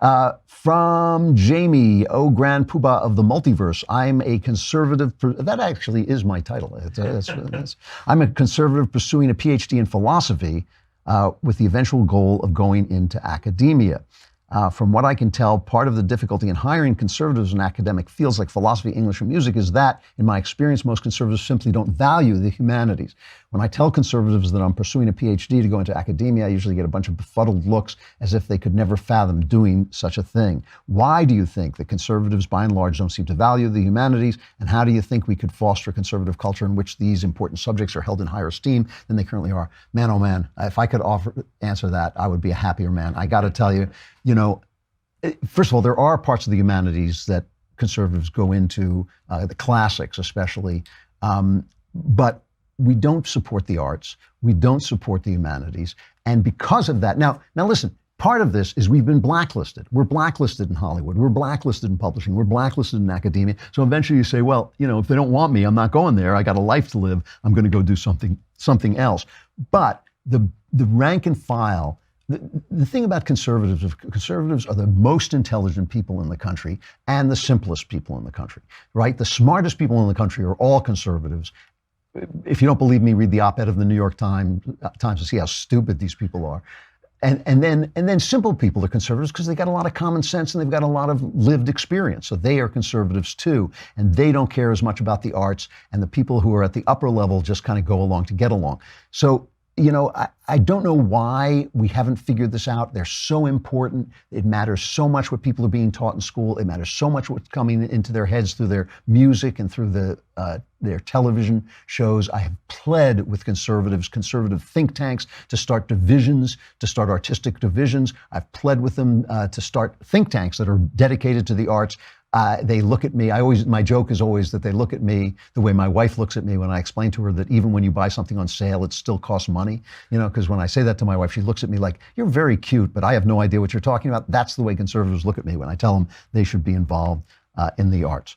From Jamie, oh grand poobah of the multiverse, I'm a conservative. That actually is my title. I'm a conservative pursuing a PhD in philosophy with the eventual goal of going into academia. From what I can tell, part of the difficulty in hiring conservatives in academic fields like philosophy, English, and music is that, in my experience, most conservatives simply don't value the humanities. When I tell conservatives that I'm pursuing a PhD to go into academia, I usually get a bunch of befuddled looks as if they could never fathom doing such a thing. Why do you think that conservatives, by and large, don't seem to value the humanities? And how do you think we could foster a conservative culture in which these important subjects are held in higher esteem than they currently are? Man, oh man, if I could answer that, I would be a happier man. I got to tell you, first of all, there are parts of the humanities that conservatives go into, the classics especially, but we don't support the arts. We don't support the humanities. And because of that, now listen, part of this is we've been blacklisted. We're blacklisted in Hollywood. We're blacklisted in publishing. We're blacklisted in academia. So eventually you say, well, if they don't want me, I'm not going there. I got a life to live. I'm going to go do something else. But the rank and file, the thing about conservatives are the most intelligent people in the country and the simplest people in the country, right? The smartest people in the country are all conservatives. If you don't believe me, read the op-ed of the New York Times to see how stupid these people are. And then simple people are conservatives because they got a lot of common sense and they've got a lot of lived experience. So they are conservatives too. And they don't care as much about the arts. And the people who are at the upper level just kind of go along to get along. So I don't know why we haven't figured this out. They're so important. It matters so much what people are being taught in school. It matters so much what's coming into their heads through their music and through their television shows. I have pled with conservative think tanks to start divisions, to start artistic divisions. I've pled with them to start think tanks that are dedicated to the arts. They look at me, my joke is always that they look at me the way my wife looks at me when I explain to her that even when you buy something on sale, it still costs money. Because when I say that to my wife, she looks at me like, you're very cute, but I have no idea what you're talking about. That's the way conservatives look at me when I tell them they should be involved in the arts.